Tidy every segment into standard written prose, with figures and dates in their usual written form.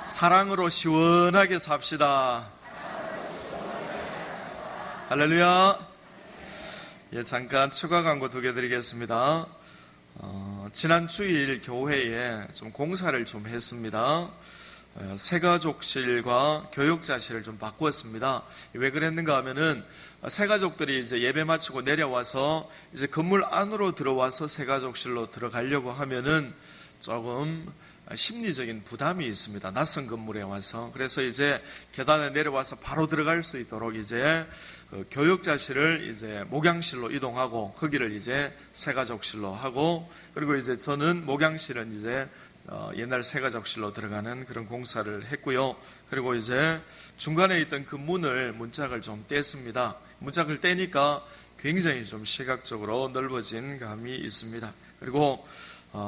사랑으로 시원하게 삽시다. 할렐루야. 잠깐 추가 광고 2개 드리겠습니다. 지난 주일 교회에 좀 공사를 좀 했습니다. 새가족실과 교육자실을 좀 바꾸었습니다. 왜 그랬는가 하면은 새가족들이 이제 예배 마치고 내려와서 이제 건물 안으로 들어와서 새가족실로 들어가려고 하면은 조금 심리적인 부담이 있습니다. 낯선 건물에 와서. 그래서 이제 계단에 내려와서 바로 들어갈 수 있도록 이제 교육자실을 이제 목양실로 이동하고 거기를 이제 새가족실로 하고, 그리고 이제 저는 목양실은 이제 옛날 새가족실로 들어가는 그런 공사를 했고요. 그리고 이제 중간에 있던 그 문짝을 좀 뗐습니다. 문짝을 떼니까 굉장히 좀 시각적으로 넓어진 감이 있습니다. 그리고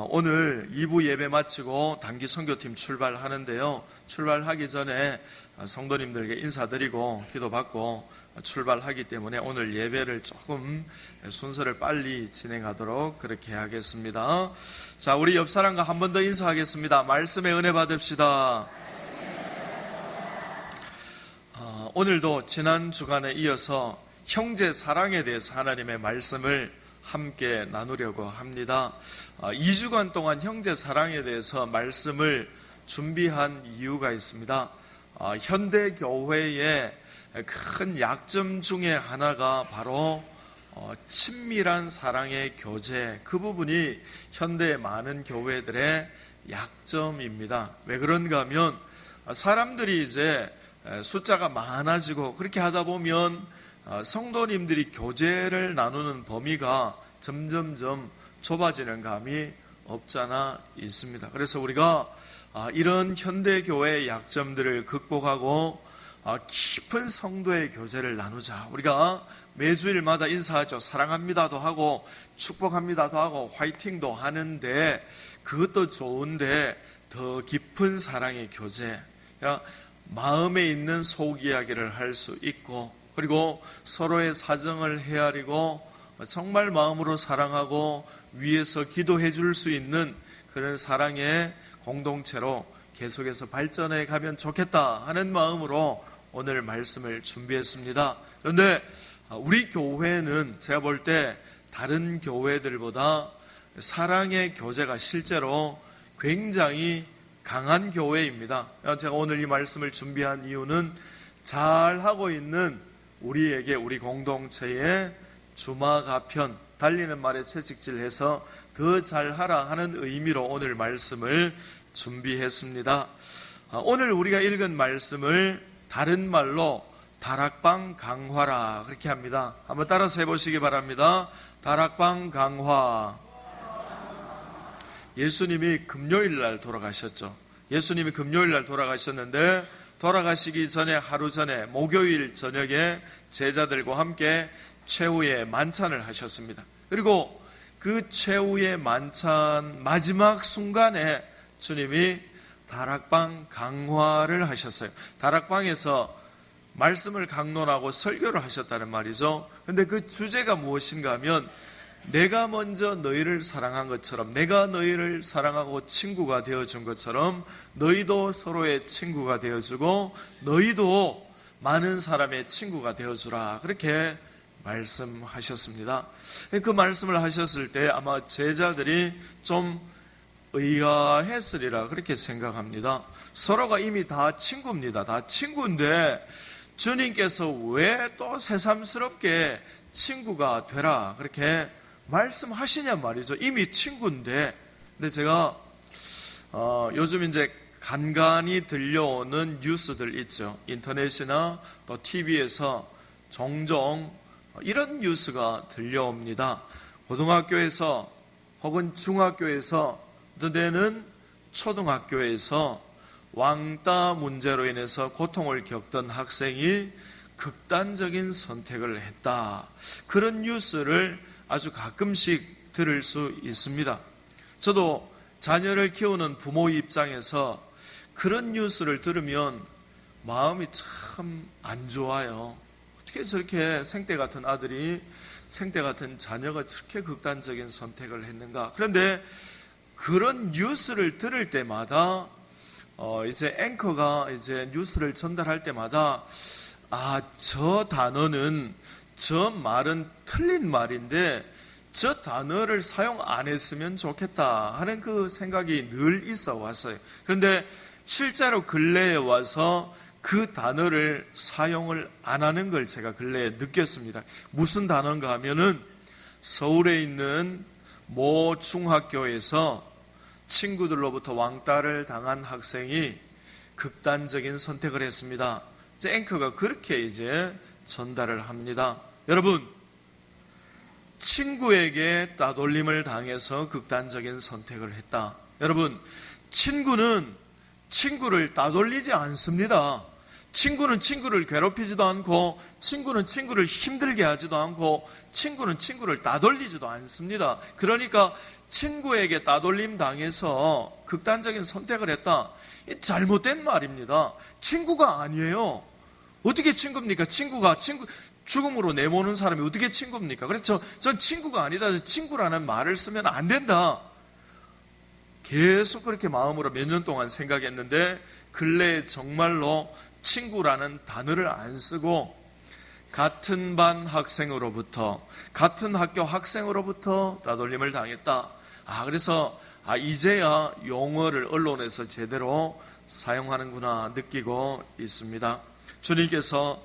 오늘 2부 예배 마치고 단기 선교팀 출발하는데요. 출발하기 전에 성도님들에게 인사드리고 기도받고 출발하기 때문에 오늘 예배를 조금 순서를 빨리 진행하도록 그렇게 하겠습니다. 자, 우리 옆 사람과 한 번 더 인사하겠습니다. 말씀의 은혜 받읍시다. 오늘도 지난 주간에 이어서 형제 사랑에 대해서 하나님의 말씀을 함께 나누려고 합니다. 2주간 동안 형제 사랑에 대해서 말씀을 준비한 이유가 있습니다. 현대 교회의 큰 약점 중에 하나가 바로 친밀한 사랑의 교제, 그 부분이 현대의 많은 교회들의 약점입니다. 왜 그런가 하면 사람들이 이제 숫자가 많아지고 그렇게 하다 보면 성도님들이 교제를 나누는 범위가 점점점 좁아지는 감이 없잖아 있습니다. 그래서 우리가 이런 현대교회의 약점들을 극복하고 깊은 성도의 교제를 나누자. 우리가 매주일마다 인사하죠. 사랑합니다도 하고 축복합니다도 하고 화이팅도 하는데 그것도 좋은데 더 깊은 사랑의 교제, 마음에 있는 속 이야기를 할 수 있고, 그리고 서로의 사정을 헤아리고 정말 마음으로 사랑하고 위에서 기도해 줄 수 있는 그런 사랑의 공동체로 계속해서 발전해 가면 좋겠다 하는 마음으로 오늘 말씀을 준비했습니다. 그런데 우리 교회는 제가 볼 때 다른 교회들보다 사랑의 교제가 실제로 굉장히 강한 교회입니다. 제가 오늘 이 말씀을 준비한 이유는 잘하고 있는 우리에게, 우리 공동체의 주마가편, 달리는 말에 채찍질해서 더 잘하라 하는 의미로 오늘 말씀을 준비했습니다. 오늘 우리가 읽은 말씀을 다른 말로 다락방 강화라 그렇게 합니다. 한번 따라서 해보시기 바랍니다. 다락방 강화. 예수님이 금요일 날 돌아가셨죠. 예수님이 금요일 날 돌아가셨는데 돌아가시기 전에 하루 전에 목요일 저녁에 제자들과 함께 최후의 만찬을 하셨습니다. 그리고 그 최후의 만찬 마지막 순간에 주님이 다락방 강화를 하셨어요. 다락방에서 말씀을 강론하고 설교를 하셨다는 말이죠. 그런데 그 주제가 무엇인가 하면 내가 먼저 너희를 사랑한 것처럼, 내가 너희를 사랑하고 친구가 되어준 것처럼 너희도 서로의 친구가 되어주고 너희도 많은 사람의 친구가 되어주라 그렇게 말씀하셨습니다. 그 말씀을 하셨을 때 아마 제자들이 좀 의아했으리라 그렇게 생각합니다. 서로가 이미 다 친구입니다. 다 친구인데 주님께서 왜 또 새삼스럽게 친구가 되라 그렇게 말씀하시냔 말이죠. 이미 친구인데. 근데 제가 요즘 이제 간간히 들려오는 뉴스들 있죠. 인터넷이나 또 TV에서 종종 이런 뉴스가 들려옵니다. 고등학교에서 혹은 중학교에서, 어떤 데는 초등학교에서 왕따 문제로 인해서 고통을 겪던 학생이 극단적인 선택을 했다. 그런 뉴스를 아주 가끔씩 들을 수 있습니다. 저도 자녀를 키우는 부모 입장에서 그런 뉴스를 들으면 마음이 참 안 좋아요. 어떻게 저렇게 생때 같은 아들이, 생때 같은 자녀가 저렇게 극단적인 선택을 했는가. 그런데 그런 뉴스를 들을 때마다 이제 앵커가 이제 뉴스를 전달할 때마다 저 단어는, 저 말은 틀린 말인데 저 단어를 사용 안 했으면 좋겠다 하는 그 생각이 늘 있어 왔어요. 그런데 실제로 근래에 와서 그 단어를 사용을 안 하는 걸 제가 근래에 느꼈습니다. 무슨 단어인가 하면은 서울에 있는 모 중학교에서 친구들로부터 왕따를 당한 학생이 극단적인 선택을 했습니다. 이제 앵커가 그렇게 이제 전달을 합니다. 여러분, 친구에게 따돌림을 당해서 극단적인 선택을 했다. 여러분, 친구는 친구를 따돌리지 않습니다. 친구는 친구를 괴롭히지도 않고, 친구는 친구를 힘들게 하지도 않고, 친구는 친구를 따돌리지도 않습니다. 그러니까 친구에게 따돌림 당해서 극단적인 선택을 했다. 이 잘못된 말입니다. 친구가 아니에요. 어떻게 친구입니까? 친구가 죽음으로 내모는 사람이 어떻게 친구입니까? 그래서 전 친구가 아니다. 친구라는 말을 쓰면 안 된다. 계속 그렇게 마음으로 몇 년 동안 생각했는데 근래에 정말로 친구라는 단어를 안 쓰고 같은 반 학생으로부터, 같은 학교 학생으로부터 따돌림을 당했다. 그래서 이제야 용어를 언론에서 제대로 사용하는구나 느끼고 있습니다. 주님께서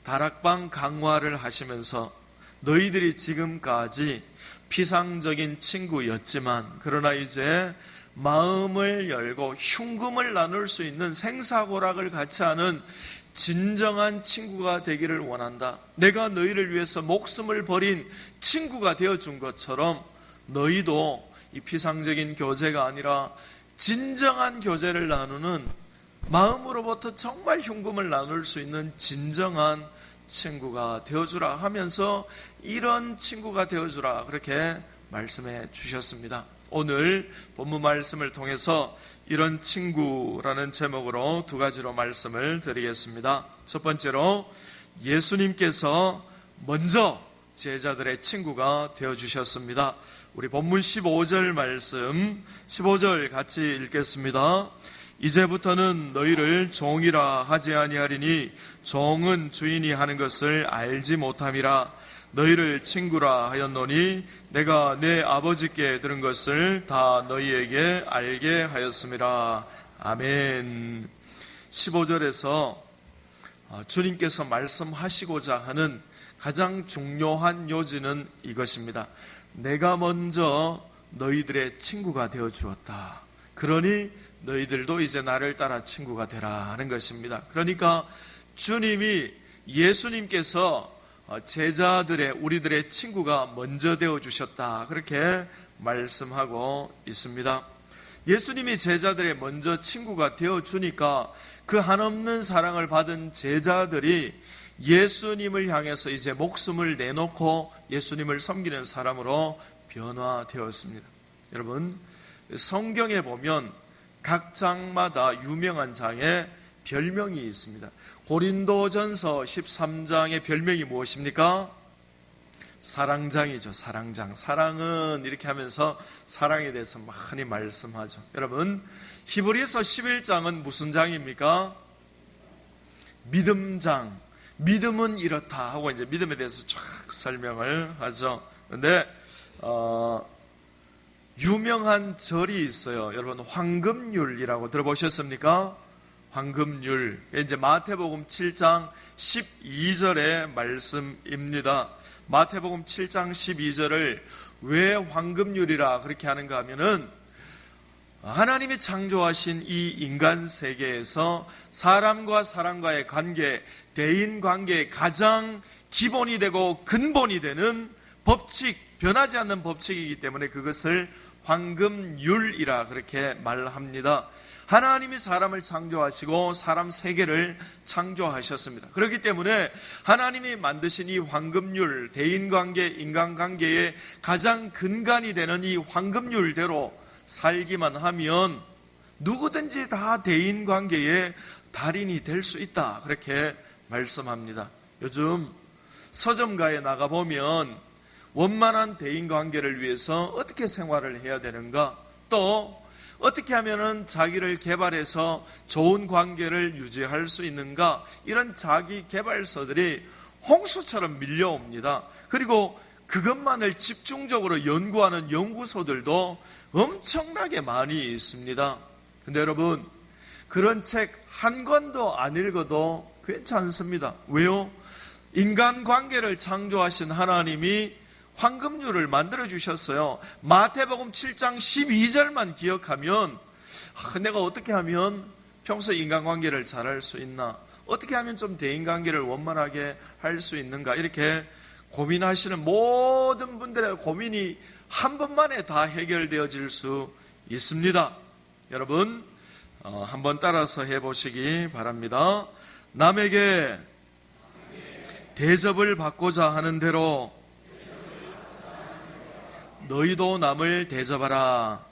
다락방 강화를 하시면서 너희들이 지금까지 피상적인 친구였지만 그러나 이제 마음을 열고 흉금을 나눌 수 있는 생사고락을 같이 하는 진정한 친구가 되기를 원한다. 내가 너희를 위해서 목숨을 버린 친구가 되어준 것처럼 너희도 이 피상적인 교제가 아니라 진정한 교제를 나누는, 마음으로부터 정말 흉금을 나눌 수 있는 진정한 친구가 되어주라 하면서 이런 친구가 되어주라 그렇게 말씀해 주셨습니다. 오늘 본문 말씀을 통해서 이런 친구라는 제목으로 두 가지로 말씀을 드리겠습니다. 첫 번째로 예수님께서 먼저 제자들의 친구가 되어주셨습니다. 우리 본문 15절 말씀, 15절 같이 읽겠습니다. 이제부터는 너희를 종이라 하지 아니하리니 종은 주인이 하는 것을 알지 못함이라. 너희를 친구라 하였노니 내가 내 아버지께 들은 것을 다 너희에게 알게 하였음이라. 아멘. 15절에서 주님께서 말씀하시고자 하는 가장 중요한 요지는 이것입니다. 내가 먼저 너희들의 친구가 되어 주었다. 그러니 너희들도 이제 나를 따라 친구가 되라 하는 것입니다. 그러니까 주님이, 예수님께서 제자들의, 우리들의 친구가 먼저 되어 주셨다 그렇게 말씀하고 있습니다. 예수님이 제자들의 먼저 친구가 되어 주니까 그 한없는 사랑을 받은 제자들이 예수님을 향해서 이제 목숨을 내놓고 예수님을 섬기는 사람으로 변화되었습니다. 여러분, 성경에 보면 각 장마다 유명한 장에 별명이 있습니다. 고린도전서 13장의 별명이 무엇입니까? 사랑장이죠. 사랑장. 사랑은 이렇게 하면서 사랑에 대해서 많이 말씀하죠. 여러분, 히브리서 11장은 무슨 장입니까? 믿음장. 믿음은 이렇다 하고 이제 믿음에 대해서 쫙 설명을 하죠. 그런데 유명한 절이 있어요. 여러분, 황금률이라고 들어보셨습니까? 황금률. 이제 마태복음 7장 12절의 말씀입니다. 마태복음 7장 12절을 왜 황금률이라 그렇게 하는가 하면은 하나님이 창조하신 이 인간 세계에서 사람과 사람과의 관계, 대인 관계의 가장 기본이 되고 근본이 되는 법칙, 변하지 않는 법칙이기 때문에 그것을 황금률이라 그렇게 말합니다. 하나님이 사람을 창조하시고 사람 세계를 창조하셨습니다. 그렇기 때문에 하나님이 만드신 이 황금률, 대인관계, 인간관계의 가장 근간이 되는 이 황금률대로 살기만 하면 누구든지 다 대인관계의 달인이 될 수 있다 그렇게 말씀합니다. 요즘 서점가에 나가보면 원만한 대인관계를 위해서 어떻게 생활을 해야 되는가, 또 또 어떻게 하면은 자기를 개발해서 좋은 관계를 유지할 수 있는가, 이런 자기 개발서들이 홍수처럼 밀려옵니다. 그리고 그것만을 집중적으로 연구하는 연구소들도 엄청나게 많이 있습니다. 근데 여러분, 그런 책 한 권도 안 읽어도 괜찮습니다. 왜요? 인간관계를 창조하신 하나님이 황금률을 만들어주셨어요. 마태복음 7장 12절만 기억하면 내가 어떻게 하면 평소 인간관계를 잘할 수 있나, 어떻게 하면 좀 대인관계를 원만하게 할 수 있는가, 이렇게 고민하시는 모든 분들의 고민이 한 번만에 다 해결되어질 수 있습니다. 여러분, 한번 따라서 해보시기 바랍니다. 남에게 대접을 받고자 하는 대로 너희도 남을 대접하라.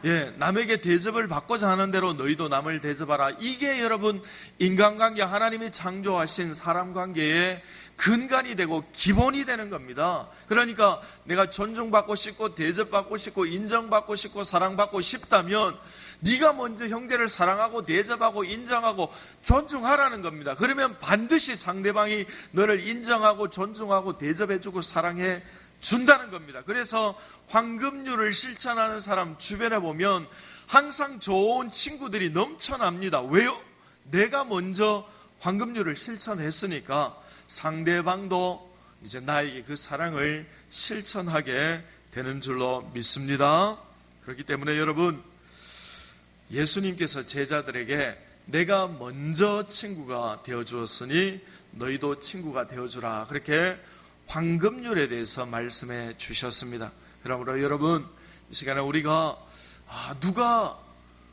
예, 남에게 대접을 받고자 하는 대로 너희도 남을 대접하라. 이게 여러분 인간관계, 하나님이 창조하신 사람관계의 근간이 되고 기본이 되는 겁니다. 그러니까 내가 존중받고 싶고 대접받고 싶고 인정받고 싶고 사랑받고 싶다면 네가 먼저 형제를 사랑하고 대접하고 인정하고 존중하라는 겁니다. 그러면 반드시 상대방이 너를 인정하고 존중하고 대접해주고 사랑해 준다는 겁니다. 그래서 황금률을 실천하는 사람 주변에 보면 항상 좋은 친구들이 넘쳐납니다. 왜요? 내가 먼저 황금률을 실천했으니까 상대방도 이제 나에게 그 사랑을 실천하게 되는 줄로 믿습니다. 그렇기 때문에 여러분, 예수님께서 제자들에게 내가 먼저 친구가 되어주었으니 너희도 친구가 되어주라, 그렇게 황금률에 대해서 말씀해 주셨습니다. 그러므로 여러분, 이 시간에 우리가 누가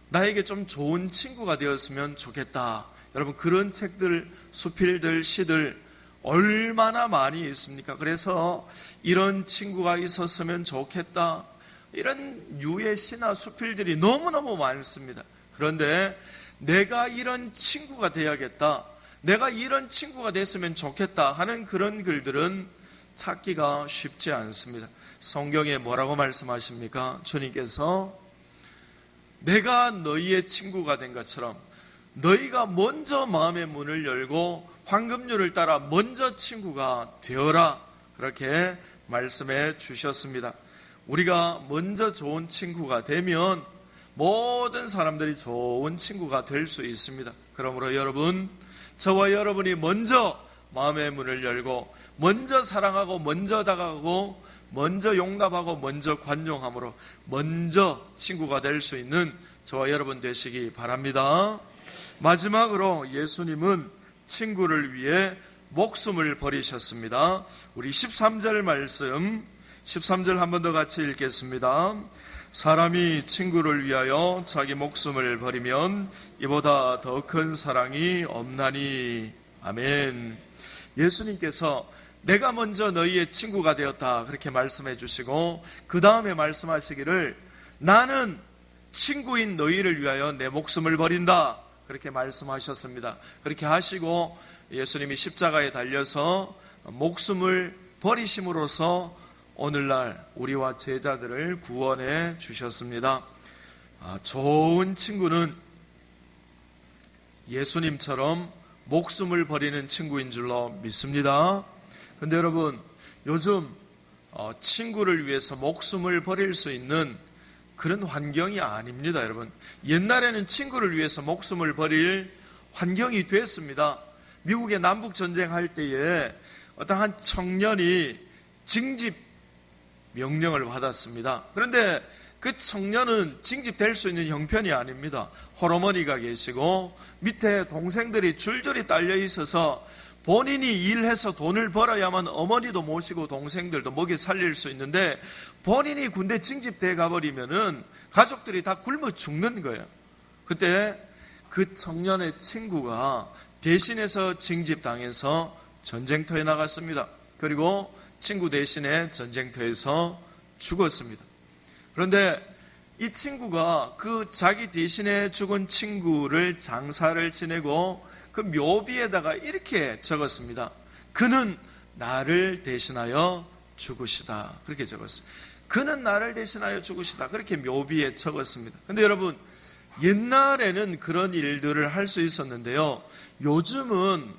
나에게 좀 좋은 친구가 되었으면 좋겠다, 여러분 그런 책들, 수필들, 시들 얼마나 많이 있습니까? 그래서 이런 친구가 있었으면 좋겠다, 이런 유의 시나 수필들이 너무너무 많습니다. 그런데 내가 이런 친구가 되어야겠다, 내가 이런 친구가 됐으면 좋겠다 하는 그런 글들은 찾기가 쉽지 않습니다. 성경에 뭐라고 말씀하십니까? 주님께서 내가 너희의 친구가 된 것처럼 너희가 먼저 마음의 문을 열고 황금률을 따라 먼저 친구가 되어라, 그렇게 말씀해 주셨습니다. 우리가 먼저 좋은 친구가 되면 모든 사람들이 좋은 친구가 될 수 있습니다. 그러므로 여러분, 저와 여러분이 먼저 마음의 문을 열고 먼저 사랑하고 먼저 다가가고 먼저 용납하고 먼저 관용함으로 먼저 친구가 될 수 있는 저와 여러분 되시기 바랍니다. 마지막으로 예수님은 친구를 위해 목숨을 버리셨습니다. 우리 13절 말씀, 13절 한 번 더 같이 읽겠습니다. 사람이 친구를 위하여 자기 목숨을 버리면 이보다 더 큰 사랑이 없나니. 아멘. 예수님께서 내가 먼저 너희의 친구가 되었다, 그렇게 말씀해 주시고 그 다음에 말씀하시기를 나는 친구인 너희를 위하여 내 목숨을 버린다, 그렇게 말씀하셨습니다. 그렇게 하시고 예수님이 십자가에 달려서 목숨을 버리심으로써 오늘날 우리와 제자들을 구원해 주셨습니다. 좋은 친구는 예수님처럼 목숨을 버리는 친구인 줄로 믿습니다. 그런데 여러분, 요즘 친구를 위해서 목숨을 버릴 수 있는 그런 환경이 아닙니다. 여러분, 옛날에는 친구를 위해서 목숨을 버릴 환경이 됐습니다. 미국의 남북전쟁 할 때에 어떤 한 청년이 징집 명령을 받았습니다. 그런데 그 청년은 징집될 수 있는 형편이 아닙니다. 홀어머니가 계시고 밑에 동생들이 줄줄이 딸려 있어서 본인이 일해서 돈을 벌어야만 어머니도 모시고 동생들도 먹여 살릴 수 있는데 본인이 군대 징집돼 가버리면은 가족들이 다 굶어 죽는 거예요. 그때 그 청년의 친구가 대신해서 징집당해서 전쟁터에 나갔습니다. 그리고 친구 대신에 전쟁터에서 죽었습니다. 그런데 이 친구가 그 자기 대신에 죽은 친구를 장사를 지내고 그 묘비에다가 이렇게 적었습니다. 그는 나를 대신하여 죽으시다, 그렇게 적었어요. 그는 나를 대신하여 죽으시다. 그렇게 묘비에 적었습니다. 근데 여러분, 옛날에는 그런 일들을 할 수 있었는데요, 요즘은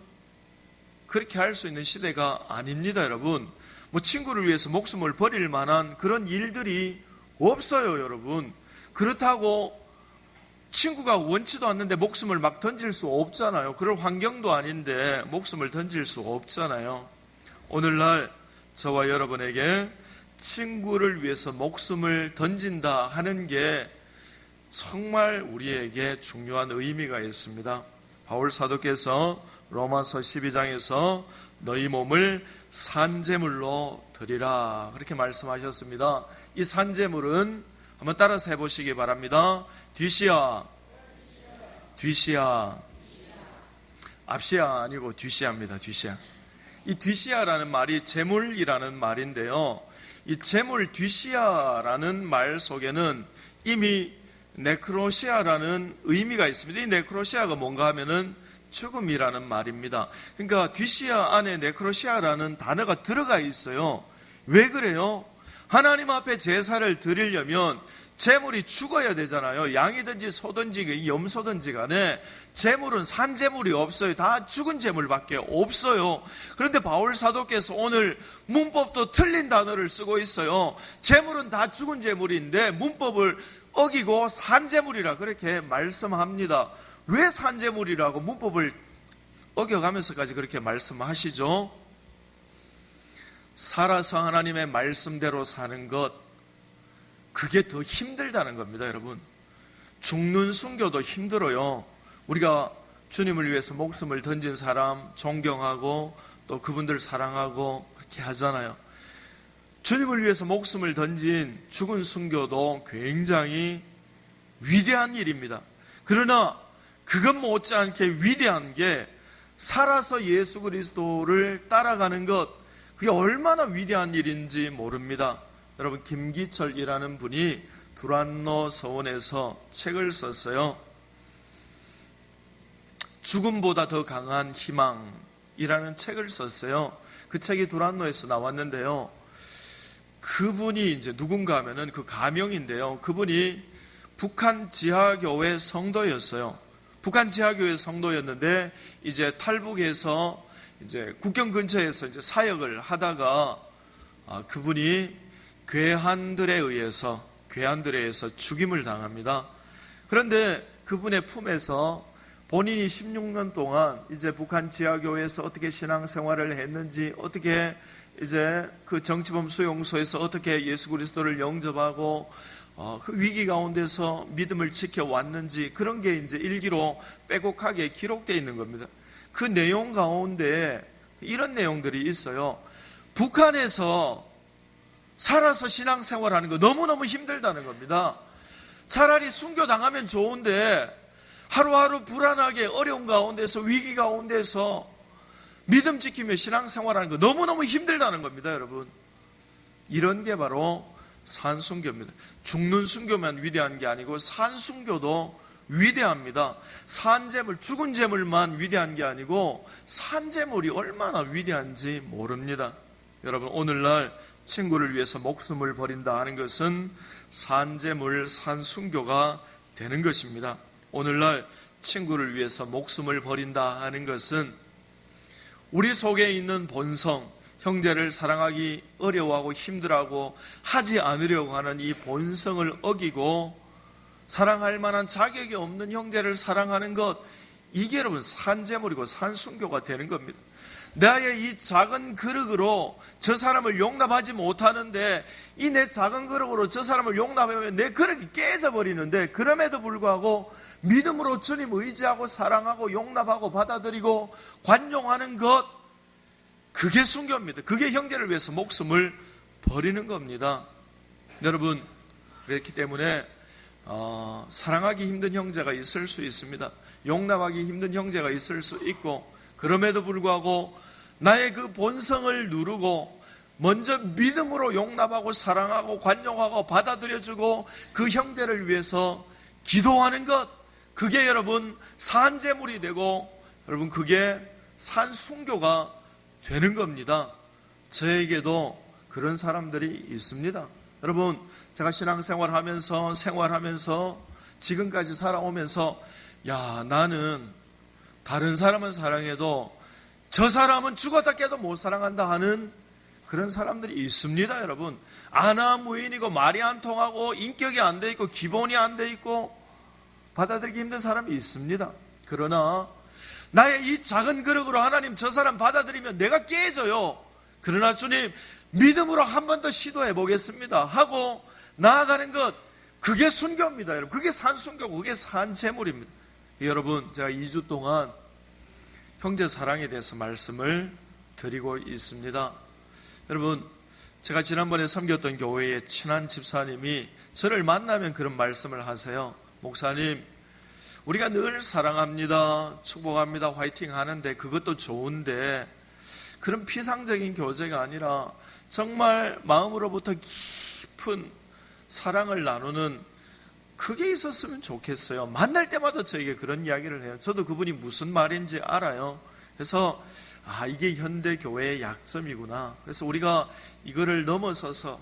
그렇게 할 수 있는 시대가 아닙니다. 여러분, 뭐 친구를 위해서 목숨을 버릴 만한 그런 일들이 없어요. 여러분, 그렇다고 친구가 원치도 않는데 목숨을 막 던질 수 없잖아요. 그럴 환경도 아닌데 목숨을 던질 수 없잖아요. 오늘날 저와 여러분에게 친구를 위해서 목숨을 던진다 하는 게 정말 우리에게 중요한 의미가 있습니다. 바울 사도께서 로마서 12장에서 너희 몸을 산제물로 드리라, 그렇게 말씀하셨습니다. 이 산제물은 한번 따라서 해보시기 바랍니다. 뒤시야, 뒤시야. 앞시야 아니고 뒤시야입니다. 뒤시야. 이 뒤시야라는 말이 제물이라는 말인데요, 이 제물 뒤시야라는 말 속에는 이미 네크로시아라는 의미가 있습니다. 이 네크로시아가 뭔가 하면은 죽음이라는 말입니다. 그러니까 뒤시야 안에 네크로시아라는 단어가 들어가 있어요. 왜 그래요? 하나님 앞에 제사를 드리려면 제물이 죽어야 되잖아요. 양이든지 소든지 염소든지 간에 제물은 산 제물이 없어요. 다 죽은 제물밖에 없어요. 그런데 바울 사도께서 오늘 문법도 틀린 단어를 쓰고 있어요. 제물은 다 죽은 제물인데 문법을 어기고 산 제물이라 그렇게 말씀합니다. 왜 산 제물이라고 문법을 어겨가면서까지 그렇게 말씀하시죠? 살아서 하나님의 말씀대로 사는 것, 그게 더 힘들다는 겁니다. 여러분, 죽는 순교도 힘들어요. 우리가 주님을 위해서 목숨을 던진 사람 존경하고 또 그분들 사랑하고 그렇게 하잖아요. 주님을 위해서 목숨을 던진 죽은 순교도 굉장히 위대한 일입니다. 그러나 그것 못지않게 위대한 게 살아서 예수 그리스도를 따라가는 것, 그게 얼마나 위대한 일인지 모릅니다. 여러분, 김기철이라는 분이 두란노 서원에서 책을 썼어요. 죽음보다 더 강한 희망이라는 책을 썼어요. 그 책이 두란노에서 나왔는데요, 그분이 이제 누군가 하면은 그 가명인데요, 그분이 북한 지하교회 성도였어요. 북한 지하교회 성도였는데 이제 탈북해서 이제 국경 근처에서 이제 사역을 하다가 그분이 괴한들에 의해서 죽임을 당합니다. 그런데 그분의 품에서 본인이 16년 동안 이제 북한 지하교회에서 어떻게 신앙생활을 했는지, 어떻게 이제 그 정치범 수용소에서 어떻게 예수 그리스도를 영접하고 그 위기 가운데서 믿음을 지켜왔는지, 그런 게 이제 일기로 빼곡하게 기록되어 있는 겁니다. 그 내용 가운데 이런 내용들이 있어요. 북한에서 살아서 신앙생활하는 거 너무너무 힘들다는 겁니다. 차라리 순교당하면 좋은데 하루하루 불안하게 어려운 가운데서, 위기 가운데서 믿음 지키며 신앙생활하는 거 너무너무 힘들다는 겁니다. 여러분, 이런 게 바로 산순교입니다. 죽는 순교만 위대한 게 아니고 산순교도 위대합니다. 산제물, 죽은 제물만 위대한 게 아니고 산제물이 얼마나 위대한지 모릅니다. 여러분, 오늘날 친구를 위해서 목숨을 버린다 하는 것은 산제물, 산순교가 되는 것입니다. 오늘날 친구를 위해서 목숨을 버린다 하는 것은 우리 속에 있는 본성, 형제를 사랑하기 어려워하고 힘들어하고 하지 않으려고 하는 이 본성을 어기고 사랑할 만한 자격이 없는 형제를 사랑하는 것, 이게 여러분 산제물이고 산순교가 되는 겁니다. 나의 이 작은 그릇으로 저 사람을 용납하지 못하는데, 이 내 작은 그릇으로 저 사람을 용납하면 내 그릇이 깨져버리는데, 그럼에도 불구하고 믿음으로 주님 의지하고 사랑하고 용납하고 받아들이고 관용하는 것, 그게 순교입니다. 그게 형제를 위해서 목숨을 버리는 겁니다. 여러분, 그렇기 때문에 사랑하기 힘든 형제가 있을 수 있습니다. 용납하기 힘든 형제가 있을 수 있고, 그럼에도 불구하고 나의 그 본성을 누르고 먼저 믿음으로 용납하고 사랑하고 관용하고 받아들여주고 그 형제를 위해서 기도하는 것, 그게 여러분 산제물이 되고, 여러분 그게 산순교가 되는 겁니다. 저에게도 그런 사람들이 있습니다. 여러분, 제가 신앙생활하면서 생활하면서 지금까지 살아오면서 나는 다른 사람은 사랑해도 저 사람은 죽었다 깨도 못 사랑한다 하는 그런 사람들이 있습니다. 여러분, 아나무인이고 말이 안 통하고 인격이 안 돼 있고 기본이 안 돼 있고 받아들이기 힘든 사람이 있습니다. 그러나 나의 이 작은 그릇으로 하나님 저 사람 받아들이면 내가 깨져요. 그러나 주님, 믿음으로 한 번 더 시도해 보겠습니다 하고 나아가는 것, 그게 순교입니다. 여러분, 그게 산순교고 그게 산재물입니다. 여러분, 제가 2주 동안 형제 사랑에 대해서 말씀을 드리고 있습니다. 여러분, 제가 지난번에 섬겼던 교회의 친한 집사님이 저를 만나면 그런 말씀을 하세요. 목사님, 우리가 늘 사랑합니다, 축복합니다, 화이팅 하는데 그것도 좋은데 그런 피상적인 교제가 아니라 정말 마음으로부터 깊은 사랑을 나누는 그게 있었으면 좋겠어요. 만날 때마다 저에게 그런 이야기를 해요. 저도 그분이 무슨 말인지 알아요. 그래서 이게 현대 교회의 약점이구나. 그래서 우리가 이거를 넘어서서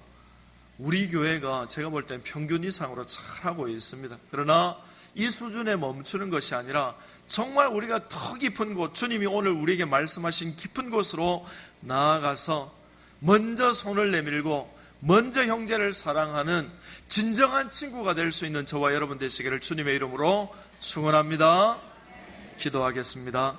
우리 교회가 제가 볼 땐 평균 이상으로 잘하고 있습니다. 그러나 이 수준에 멈추는 것이 아니라 정말 우리가 더 깊은 곳, 주님이 오늘 우리에게 말씀하신 깊은 곳으로 나아가서 먼저 손을 내밀고 먼저 형제를 사랑하는 진정한 친구가 될 수 있는 저와 여러분 되시기를 주님의 이름으로 축원합니다. 기도하겠습니다.